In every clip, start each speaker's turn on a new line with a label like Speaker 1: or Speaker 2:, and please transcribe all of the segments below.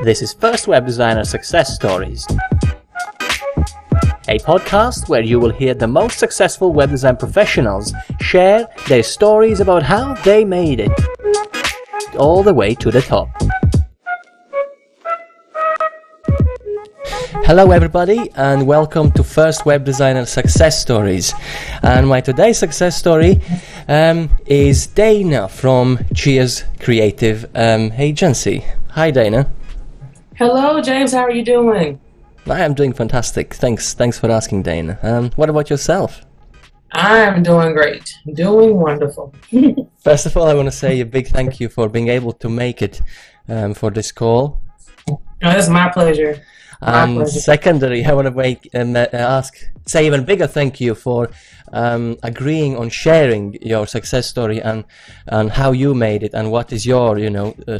Speaker 1: This is First Web Designer Success Stories, a podcast where you will hear the most successful web design professionals share their stories about how they made it all the way to the top. Hello everybody and welcome to First Web Designer Success Stories. And my today's success story is Dana from Cheers Creative Agency. Hi Dana.
Speaker 2: Hello, James. How are you doing?
Speaker 1: I am doing fantastic. Thanks for asking, Dana. What about yourself?
Speaker 2: I'm doing great. Doing wonderful.
Speaker 1: First of all, I want to say a big thank you for being able to make it for this call.
Speaker 2: Oh, it's my pleasure.
Speaker 1: And secondary, I want to say even bigger thank you for agreeing on sharing your success story and how you made it and what is your,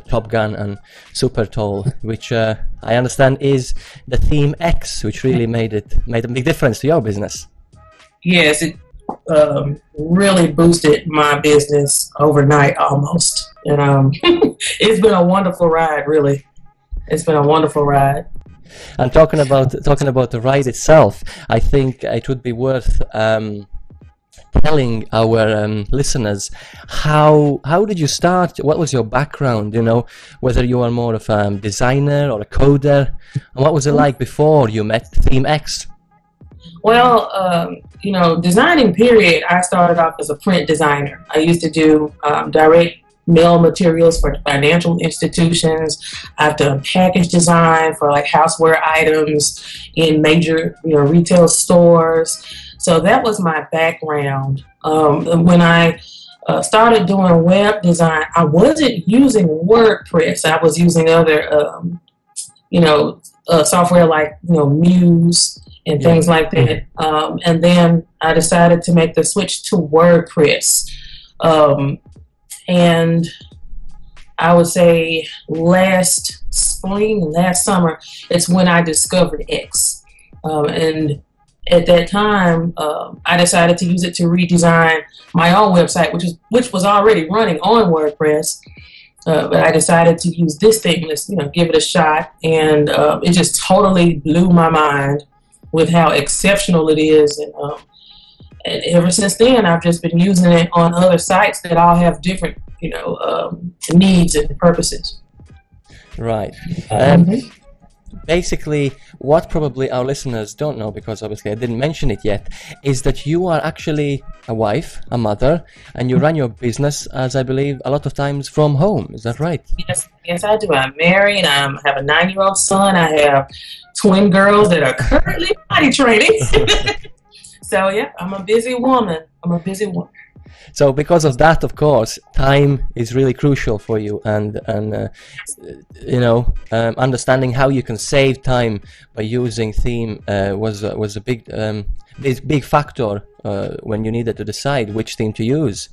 Speaker 1: Top Gun and Super Tall, which I understand is the theme X, which really made a big difference to your business.
Speaker 2: Yes, it really boosted my business overnight almost, and it's been a wonderful ride. Really, it's been a wonderful ride.
Speaker 1: And talking about the ride itself, I think it would be worth telling our listeners how did you start? What was your background? Whether you are more of a designer or a coder, and what was it like before you met Theme X?
Speaker 2: Well, designing period. I started off as a print designer. I used to do direct mail materials for financial institutions. I've done package design for like houseware items in major retail stores. So that was my background. When I started doing web design, I wasn't using WordPress. I was using other software like Muse and things like that. And then I decided to make the switch to WordPress. And I would say last summer, it's when I discovered X. And at that time, I decided to use it to redesign my own website, which was already running on WordPress. But I decided to use this thing, give it a shot. And it just totally blew my mind with how exceptional it is. And ever since then, I've just been using it on other sites that all have different, needs and purposes.
Speaker 1: Right. Basically, what probably our listeners don't know, because obviously I didn't mention it yet, is that you are actually a wife, a mother, and you run your business, as I believe, a lot of times from home. Is that right?
Speaker 2: Yes, I do. I'm married. I have a 9-year-old son. I have twin girls that are currently potty training. So yeah, I'm a busy woman. So
Speaker 1: because of that, of course, time is really crucial for you, and understanding how you can save time by using theme was a big factor when you needed to decide which theme to use.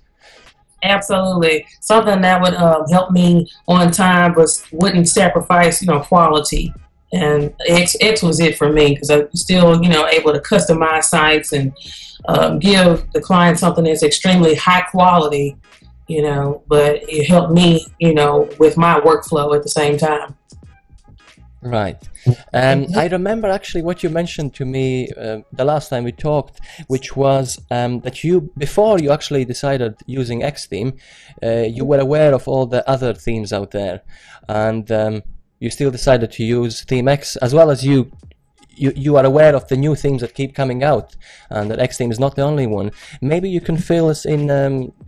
Speaker 2: Absolutely, something that would help me on time wouldn't sacrifice quality. And X was it for me, because I'm still, able to customize sites and give the client something that's extremely high quality, but it helped me, with my workflow at the same time.
Speaker 1: Right. I remember actually what you mentioned to me the last time we talked, which was that before you actually decided using X theme, you were aware of all the other themes out there, and you still decided to use Theme X, as well as you are aware of the new themes that keep coming out, and that X theme is not the only one. Maybe you can fill us in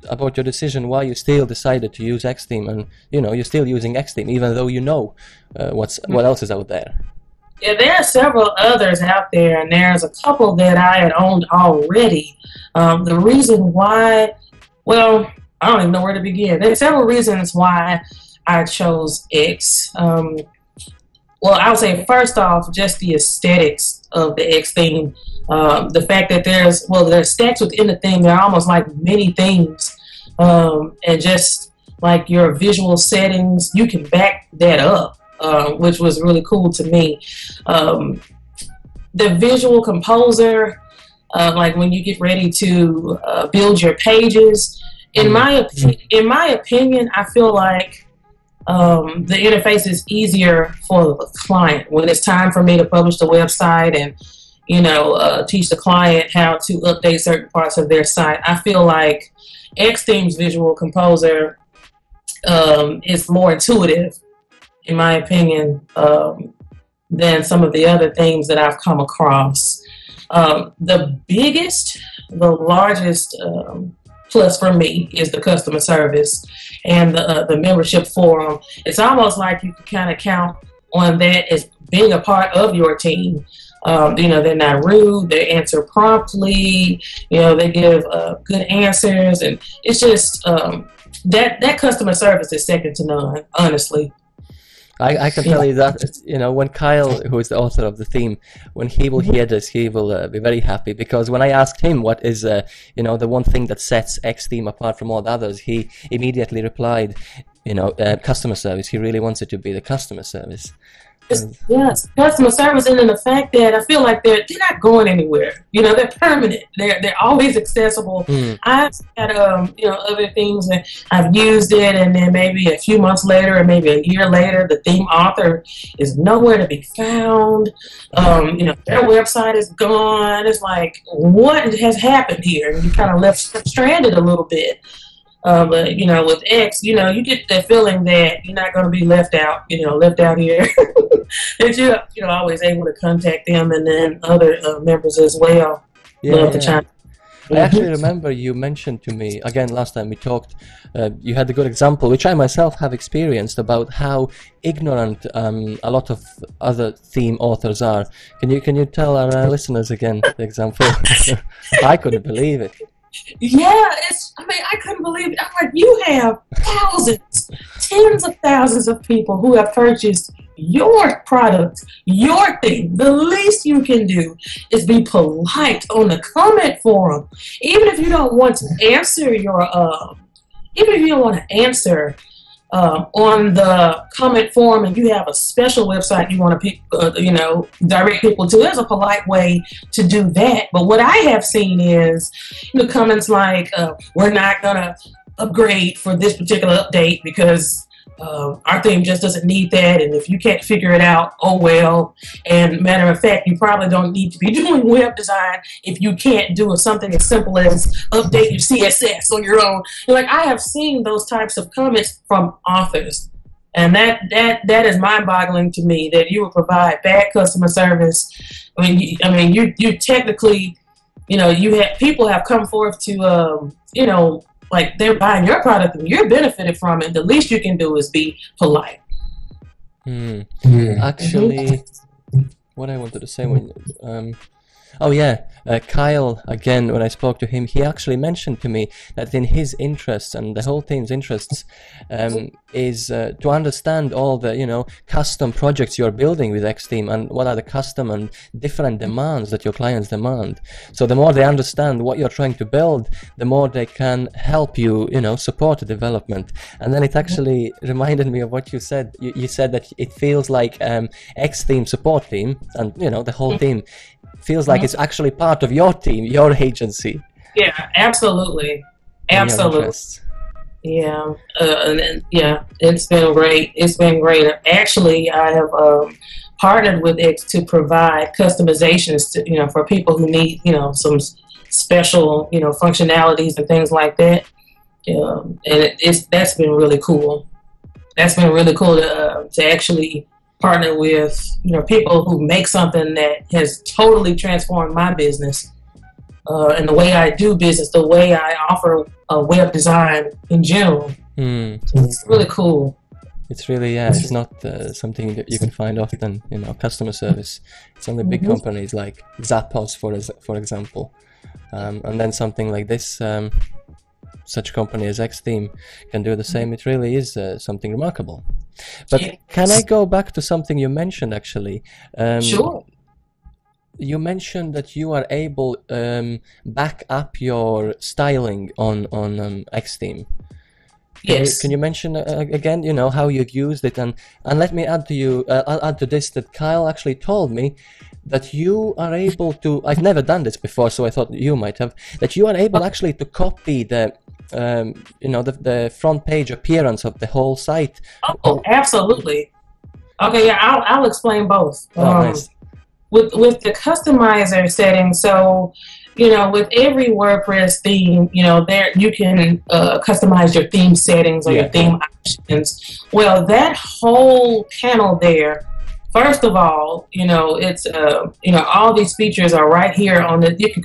Speaker 1: about your decision why you still decided to use X theme, and you're still using X theme even though what else is out there.
Speaker 2: Yeah, there are several others out there, and there's a couple that I had owned already. The reason why, well, I don't even know where to begin. There's several reasons why I chose X. Well, I would say first off, just the aesthetics of the X theme. The fact that there's stacks within the theme. They're almost like mini themes. And just like your visual settings, you can back that up, which was really cool to me. The visual composer, like when you get ready to build your pages, In my opinion, I feel like the interface is easier for the client when it's time for me to publish the website and teach the client how to update certain parts of their site. I feel like Xtheme's Visual Composer is more intuitive, in my opinion, than some of the other themes that I've come across. The largest plus for me is the customer service and the membership forum. It's almost like you can kind of count on that as being a part of your team. They're not rude, they answer promptly, they give good answers, and it's just that customer service is second to none, honestly.
Speaker 1: I can tell you that, when Kyle, who is the author of the theme, when he will hear this, he will be very happy, because when I asked him what is, the one thing that sets Xtheme apart from all the others, he immediately replied, customer service. He really wants it to be the customer service.
Speaker 2: Yes, customer service, and then the fact that I feel like they're not going anywhere. They're permanent. They're always accessible. I've had other themes that I've used it, and then maybe a few months later, or maybe a year later, the theme author is nowhere to be found. Their website is gone. It's like, what has happened here? And you kind of left stranded a little bit. But with X, you get that feeling that you're not going to be left out here. That you're always able to contact them, and then other members as well.
Speaker 1: I actually remember you mentioned to me again last time we talked. You had a good example, which I myself have experienced, about how ignorant a lot of other theme authors are. Can you tell our listeners again the example? I couldn't believe it.
Speaker 2: Yeah, I couldn't believe it. I'm like, you have thousands, tens of thousands of people who have purchased your product, your thing. The least you can do is be polite on the comment forum. Even if you don't want to answer on the comment forum, and you have a special website you want to direct people to, there's a polite way to do that. But what I have seen is the comments like, we're not gonna upgrade for this particular update because our theme just doesn't need that, and if you can't figure it out, oh well. And matter of fact, you probably don't need to be doing web design if you can't do something as simple as update your CSS on your own. I have seen those types of comments from authors, and that is mind-boggling to me, that you would provide bad customer service. You technically, people have come forth to like they're buying your product and you're benefited from it. The least you can do is be polite.
Speaker 1: Actually, what I wanted to say Kyle, again, when I spoke to him, he actually mentioned to me that in his interests and the whole team's interests is to understand all the, custom projects you're building with Xtheme, and what are the custom and different demands that your clients demand. So the more they understand what you're trying to build, the more they can help you, support the development. And then it actually reminded me of what you said. You said that it feels like Xtheme support team, and, the whole team feels like it's actually part of your team, your agency.
Speaker 2: Yeah, absolutely. Absolutely. Yeah. It's been great. It's been great. Actually, I have partnered with X to provide customizations to, for people who need, some special, functionalities and things like that. And that's been really cool. That's been really cool to actually partner with people who make something that has totally transformed my business and the way I do business, the way I offer web design in general. It's really cool.
Speaker 1: It's really, it's not something that you can find often, customer service. It's only big companies like Zappos, for example, and then something like this. Such company as Xtheme can do the same. It really is something remarkable. But can I go back to something you mentioned, actually?
Speaker 2: Sure.
Speaker 1: You mentioned that you are able back up your styling on Xtheme.
Speaker 2: Yes.
Speaker 1: Can you mention again, how you've used it, and let me add to this that Kyle actually told me that you are able to. I've never done this before, so I thought you might have. That you are able actually to copy the the front page appearance of the whole site.
Speaker 2: Oh, absolutely. Okay, yeah, I'll explain both.
Speaker 1: Nice.
Speaker 2: With the customizer setting, so with every WordPress theme, there you can customize your theme settings or your theme options. Well, that whole panel there, first of all, it's all these features are right here on the. You can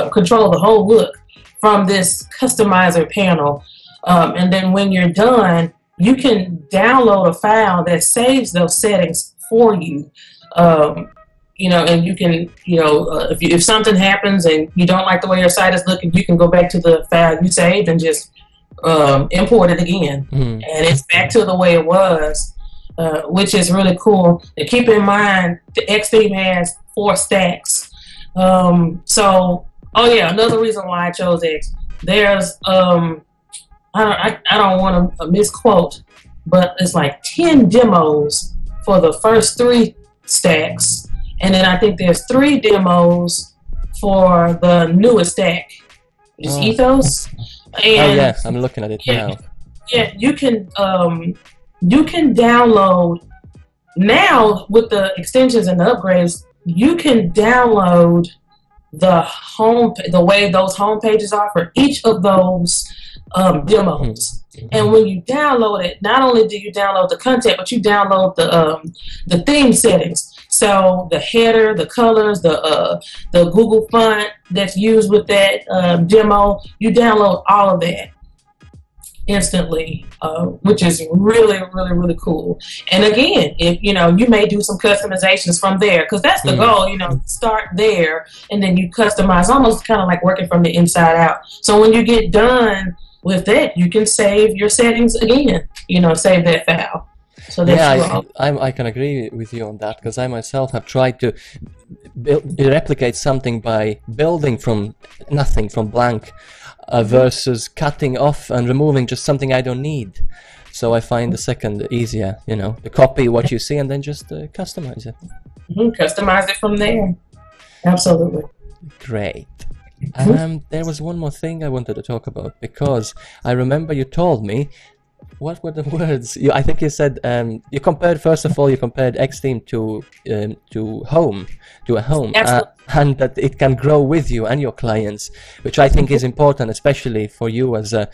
Speaker 2: control the whole look from this customizer panel, and then when you're done, you can download a file that saves those settings for you. And you can, if something happens and you don't like the way your site is looking, you can go back to the file you saved and just import it again, and it's back to the way it was. Which is really cool. And keep in mind, the X-Theme has 4 stacks. Another reason why I chose X. There's, I don't want to misquote, but it's like 10 demos for the first 3 stacks. And then I think there's 3 demos for the newest stack, which is Ethos. And
Speaker 1: I'm looking at it now.
Speaker 2: Yeah, you can download now with the extensions and the upgrades. You can download the way those home pages are for each of those demos. And when you download it, not only do you download the content, but you download the theme settings. So the header, the colors, the Google font that's used with that demo, you download all of that instantly, which is really, really, really cool. And again, if you may do some customizations from there, because that's the goal. Start there and then you customize, almost kind of like working from the inside out. So when you get done with that, you can save your settings again. Save that file. So that's
Speaker 1: I can agree with you on that, because I myself have tried to replicate something by building from nothing, from blank, versus cutting off and removing just something I don't need. So I find the second easier, to copy what you see and then just customize it.
Speaker 2: Customize it from there. Absolutely.
Speaker 1: Great. There was one more thing I wanted to talk about, because I remember you told me, what were the words? I think you said you compared X-Theme to a home, and that it can grow with you and your clients, which I think is important, especially for you as a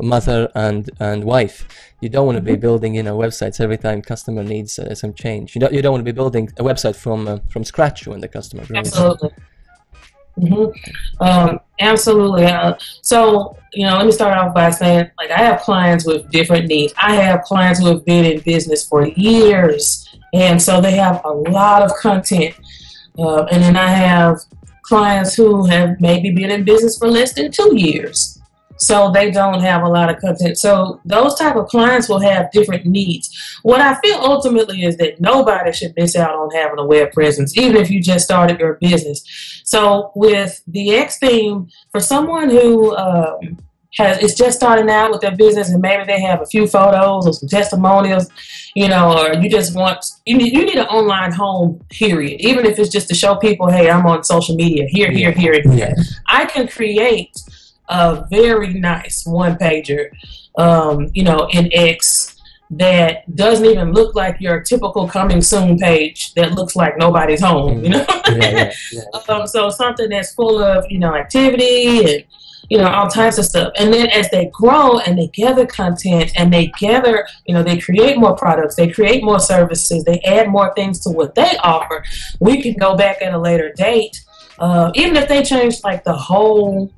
Speaker 1: mother and wife. You don't want to be building websites every time customer needs some change. You don't want to be building a website from scratch when the customer grows.
Speaker 2: Absolutely. Absolutely. So, let me start off by saying, I have clients with different needs. I have clients who have been in business for years, and so they have a lot of content. And then I have clients who have maybe been in business for less than 2 years. So they don't have a lot of content. So those type of clients will have different needs. What I feel ultimately is that nobody should miss out on having a web presence, even if you just started your business. So with the X-Theme, for someone who is just starting out with their business and maybe they have a few photos or some testimonials, or you just you need an online home, period. Even if it's just to show people, hey, I'm on social media, here, and here.
Speaker 1: Yeah.
Speaker 2: I can create a very nice one-pager, in X that doesn't even look like your typical coming soon page that looks like nobody's home, So something that's full of, activity and, all types of stuff. And then as they grow and they gather content and they gather, they create more products, they create more services, they add more things to what they offer, we can go back at a later date, even if they change the whole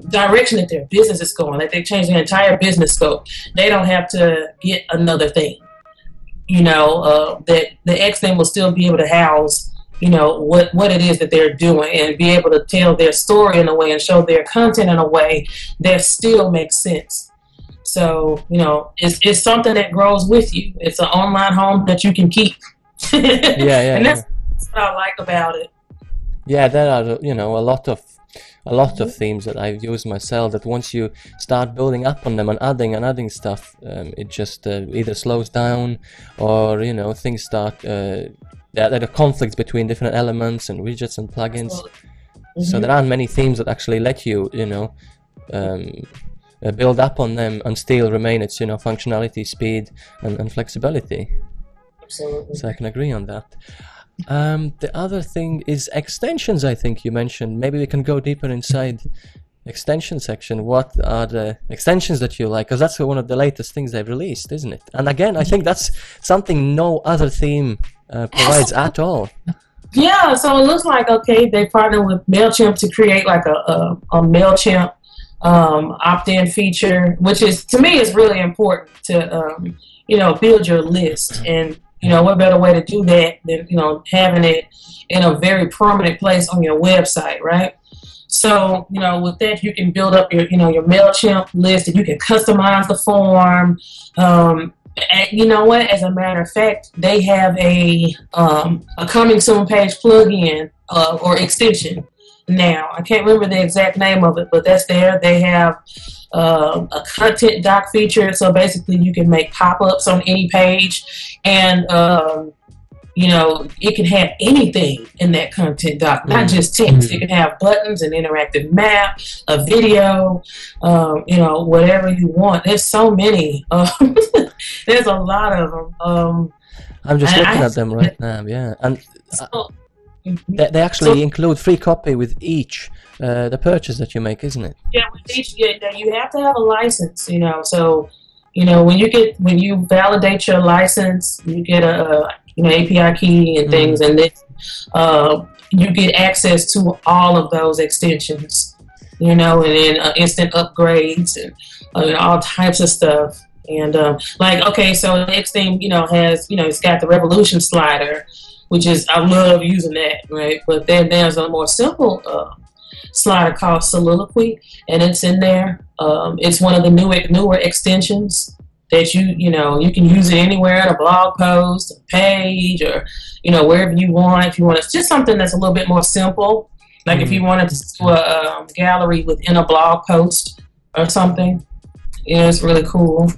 Speaker 2: direction that their business is going. They change their entire business scope. They don't have to get another thing. That the X-Theme will still be able to house, what it is that they're doing, and be able to tell their story in a way and show their content in a way that still makes sense. So, it's something that grows with you. It's an online home that you can keep. And that's what I like about it.
Speaker 1: Yeah, there are a lot of themes that I've used myself, that once you start building up on them and adding stuff, it just either slows down, or things start there are conflicts between different elements and widgets and plugins. So there aren't many themes that actually let you, build up on them and still remain its, functionality, speed, and flexibility.
Speaker 2: Absolutely.
Speaker 1: So I can agree on that. The other thing is extensions, I think you mentioned. Maybe we can go deeper inside extension section. What are the extensions that you like? Because that's one of the latest things they've released, isn't it? And again, I think that's something no other theme provides at all.
Speaker 2: Yeah, so it looks like, okay, they partnered with MailChimp to create like a MailChimp opt-in feature, which is, to me, is really important to, build your list. And, what better way to do that than, having it in a very prominent place on your website, right? So, with that, you can build up your MailChimp list, and you can customize the form. And you know what? As a matter of fact, they have a coming soon page plugin or extension now. I can't remember the exact name of it, but that's there. They have a content doc feature, so basically you can make pop-ups on any page, and it can have anything in that content doc, not just text. It can have buttons, an interactive map, a video, whatever you want. There's so many. There's a lot of them.
Speaker 1: I'm just looking at them right now, yeah. And they actually include free copy with each the purchase that you make, isn't it?
Speaker 2: Yeah, with each, you have to have a license, So, when you validate your license, you get a API key and things, and then you get access to all of those extensions, and then instant upgrades and all types of stuff. And so next thing, has, it's got the Revolution slider, which is, I love using that, right? But then there's a more simple slider called Soliloquy, and it's in there. It's one of the newer extensions that you can use it anywhere, in a blog post, a page, or wherever you want. If you want, it's just something that's a little bit more simple. Like if you wanted to do a gallery within a blog post or something, it's really cool.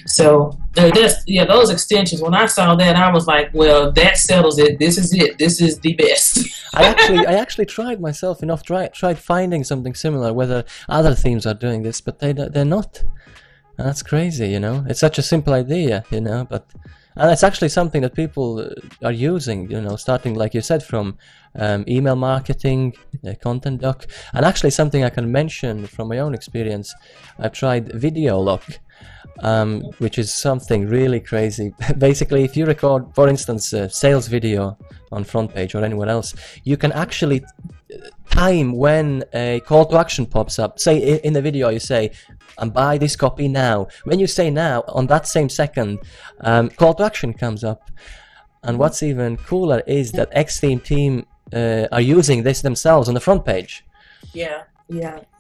Speaker 2: So those extensions. When I saw that, I was like, well, that settles it. This is it. This is the best.
Speaker 1: I actually tried myself tried finding something similar, whether other themes are doing this, but they're not. And that's crazy, It's such a simple idea, but and it's actually something that people are using, starting, like you said, from email marketing, content doc, and actually something I can mention from my own experience. I've tried VideoLock, which is something really crazy. Basically, if you record, for instance, a sales video on FrontPage or anywhere else, you can actually time when a call to action pops up. Say in the video you say, and buy this copy now. When you say now, on that same second, call to action comes up. And what's even cooler is that Xtheme team are using this themselves on the front page.
Speaker 2: Yeah.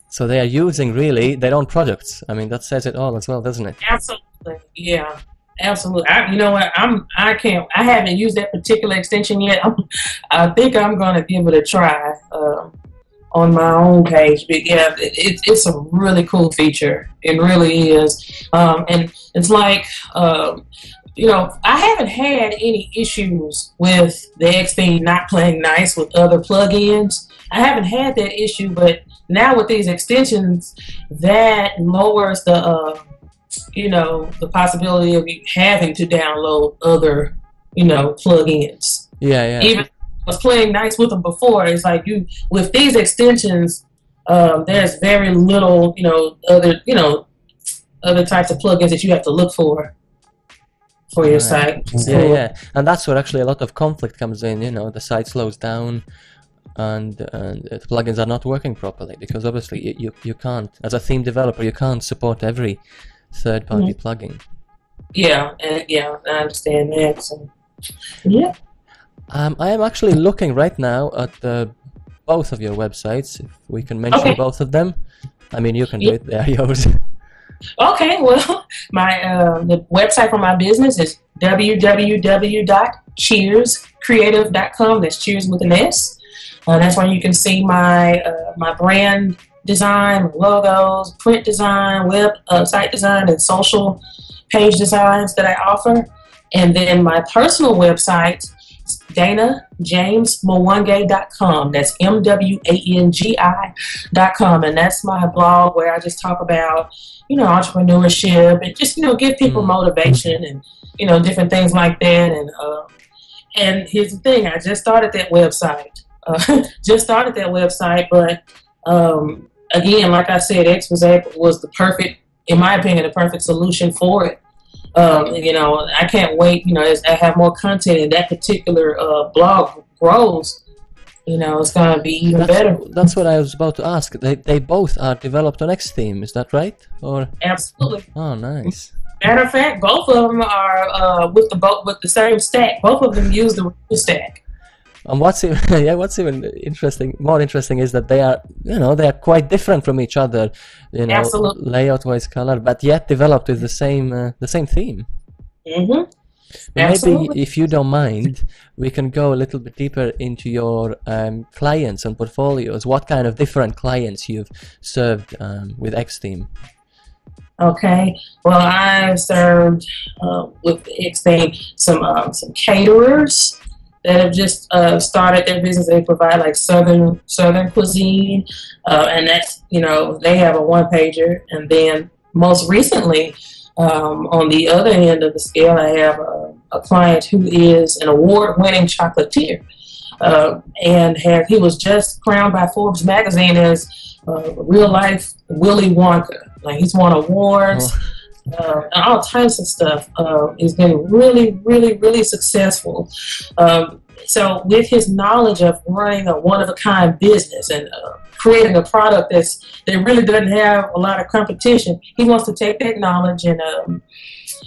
Speaker 1: So they are using really their own products. I mean, that says it all as well, doesn't it?
Speaker 2: Absolutely. Yeah. Absolutely. You know what? I haven't used that particular extension yet. I think I'm gonna give it a try on my own page. But yeah, it's a really cool feature. It really is. And it's like I haven't had any issues with the Xtheme not playing nice with other plugins. I haven't had that issue, but now with these extensions, that lowers the the possibility of you having to download other, plugins.
Speaker 1: Yeah.
Speaker 2: Even if I was playing nice with them before, it's like with these extensions, there's very little, other types of plugins that you have to look for your site.
Speaker 1: Yeah. And that's where actually a lot of conflict comes in, the site slows down and the plugins are not working properly, because obviously you can't, as a theme developer, you can't support every third-party plugin.
Speaker 2: Yeah, I understand that. So, yeah.
Speaker 1: I am actually looking right now at both of your websites. If we can mention both of them. I mean, you can do it. They are yours.
Speaker 2: Okay. Well, the website for my business is www.cheerscreative.com. That's Cheers with an S. That's where you can see my brand design, logos, print design, site design, and social page designs that I offer. And then my personal website, DanaJamesMwangi.com. That's MWANGI.com. And that's my blog where I just talk about, entrepreneurship and just, give people motivation and, different things like that. And here's the thing, I just started that website. But again, like I said, X was the perfect, in my opinion, the perfect solution for it. I can't wait, as I have more content and that particular blog grows, it's going to be even better.
Speaker 1: That's what I was about to ask. They both are developed on Xtheme, is that right? Or
Speaker 2: Absolutely.
Speaker 1: Oh, nice.
Speaker 2: Matter of fact, both of them are with the same stack. Both of them use the real stack.
Speaker 1: And what's even more interesting is that they are, they are quite different from each other,
Speaker 2: Absolutely.
Speaker 1: layout-wise, color, but yet developed with the same theme.
Speaker 2: Mm-hmm.
Speaker 1: Maybe, if you don't mind, we can go a little bit deeper into your clients and portfolios. What kind of different clients you've served with Xtheme?
Speaker 2: Okay. Well, I've served with Xtheme some caterers that have just started their business. They provide like southern cuisine, and that's they have a one-pager. And then most recently, on the other end of the scale, I have a client who is an award-winning chocolatier, and he was just crowned by Forbes magazine as real life Willy Wonka. Like, he's won awards. All types of stuff. He's been really, really, really successful. So with his knowledge of running a one-of-a-kind business and creating a product that really doesn't have a lot of competition, he wants to take that knowledge and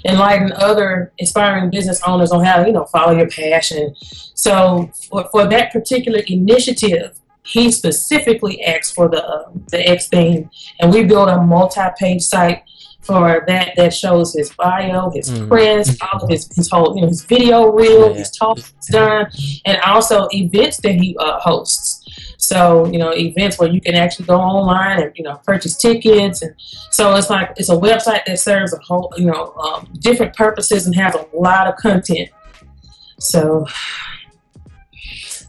Speaker 2: enlighten other aspiring business owners on how to, follow your passion. So for that particular initiative, he specifically asked for the Xtheme, and we built a multi-page site for that shows his bio, his press, all of his whole, his video reel, his talks done, and also events that he hosts. So, events where you can actually go online and, purchase tickets. And so it's a website that serves a whole, different purposes and has a lot of content. So,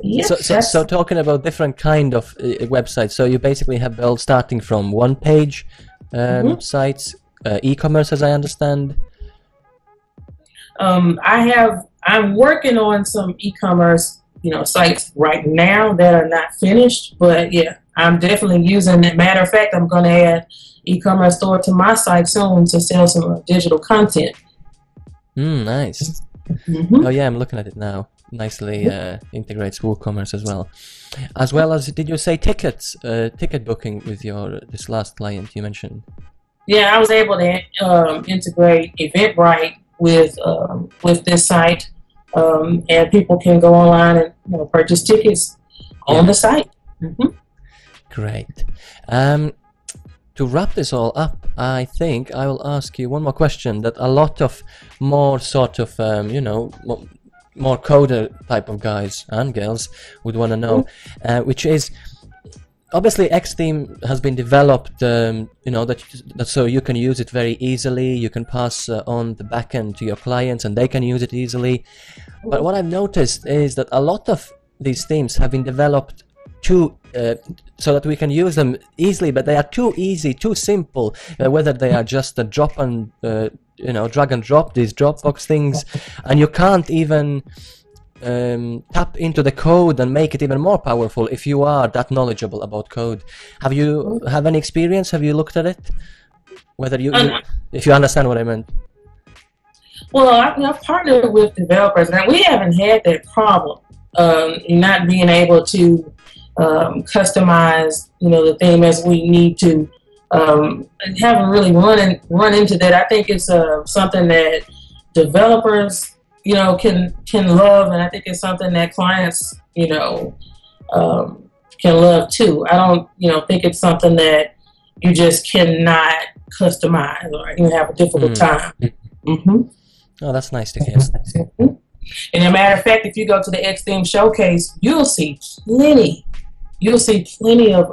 Speaker 2: yeah.
Speaker 1: So talking about different kind of websites, so you basically have built starting from one page sites, e-commerce, as I understand.
Speaker 2: I'm working on some e-commerce, sites right now that are not finished, but yeah, I'm definitely using it. Matter of fact, I'm going to add e-commerce store to my site soon to sell some digital content.
Speaker 1: Nice. Oh yeah, I'm looking at it now. Nicely integrates WooCommerce as well. As did you say ticket booking with this last client you mentioned?
Speaker 2: Yeah, I was able to integrate Eventbrite with this site, and people can go online and purchase tickets on the site.
Speaker 1: Great. To wrap this all up, I think I will ask you one more question that a lot of more sort of more coder type of guys and girls would want to know, which is, obviously Xtheme has been developed, that so you can use it very easily. You can pass on the backend to your clients, and they can use it easily. But what I've noticed is that a lot of these themes have been developed so that we can use them easily, but they are too easy, too simple. Whether they are just a drag and drop, these Dropbox things, and you can't even tap into the code and make it even more powerful if you are that knowledgeable about code. Have you any experience? Have you looked at it? Whether if you understand what I meant.
Speaker 2: Well, I've partnered with developers, and we haven't had that problem in not being able to customize, the theme as we need to. Haven't really run into that. I think it's something that developers, can love, and I think it's something that clients, can love too. I don't, think it's something that you just cannot customize or you have a difficult time.
Speaker 1: Oh, that's nice to hear.
Speaker 2: And as a matter of fact, if you go to the Xtheme showcase, you'll see plenty of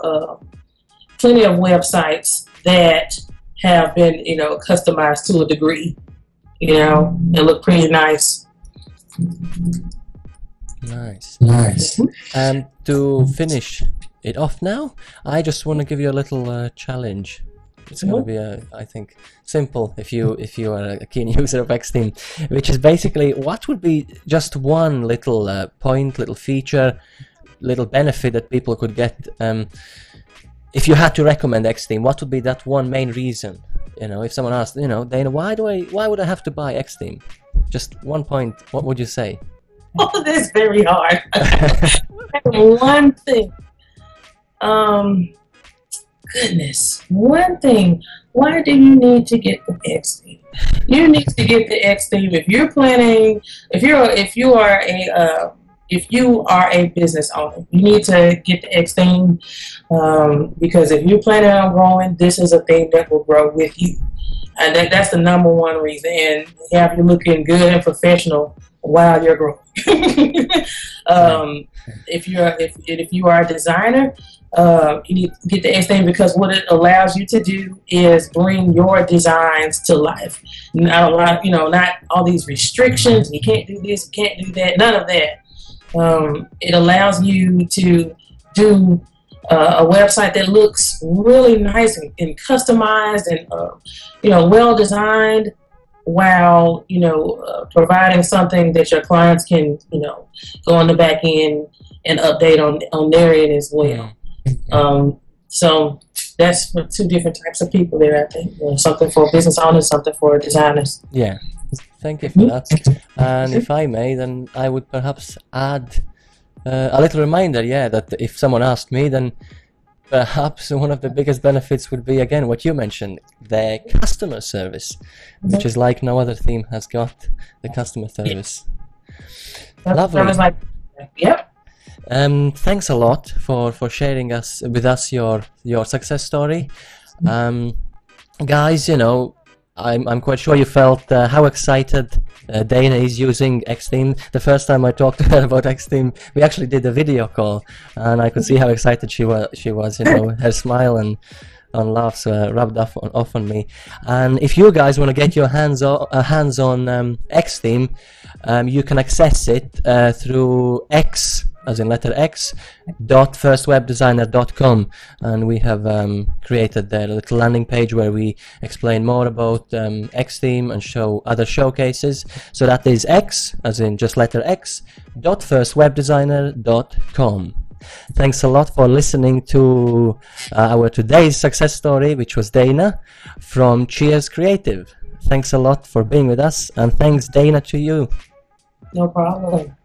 Speaker 2: websites that have been, customized to a degree, and look pretty nice.
Speaker 1: Nice.
Speaker 3: Nice.
Speaker 1: To finish it off now, I just want to give you a little challenge. It's going to be, I think, simple if you are a keen user of Xtheme, which is basically what would be just one little point, little feature, little benefit that people could get if you had to recommend Xtheme. What would be that one main reason? You know, if someone asked, you know, Dana, why would I have to buy Xtheme? Just one point. What would you say?
Speaker 2: Oh, that's very hard. One thing. Goodness, one thing. Why do you need to get the Xtheme? You need to get the Xtheme if you're planning. If you are a business owner, you need to get the Xtheme because if you're planning on growing, this is a thing that will grow with you, and that's the number one reason. And have you looking good and professional while you're growing. If you are a designer, you need to get the Xtheme because what it allows you to do is bring your designs to life. Not a lot, not all these restrictions. You can't do this, you can't do that. None of that. It allows you to do a website that looks really nice and customized and well designed, while providing something that your clients can go on the back end and update on their end as well. So that's for two different types of people there, I think. Something for business owners, something for designers.
Speaker 1: Yeah, thank you for that. And if I may, then I would perhaps add a little reminder, that if someone asked me, then perhaps one of the biggest benefits would be, again, what you mentioned, the customer service, which is like no other theme has got, the customer service. Lovely.
Speaker 2: Yep.
Speaker 1: Thanks a lot for sharing with us your success story. Guys, I'm quite sure you felt how excited Dana is using Xtheme. The first time I talked to her about Xtheme, we actually did a video call, and I could see how excited she was. Her smile and laughs rubbed off on me. And if you guys want to get your hands on Xtheme, you can access it through X, as in letter X, .firstwebdesigner.com, and we have created a little landing page where we explain more about Xtheme and show other showcases. So that is X, as in just letter X, .firstwebdesigner.com. Thanks a lot for listening to our today's success story, which was Dana from Cheers Creative. Thanks a lot for being with us, and thanks, Dana, to you.
Speaker 2: No problem.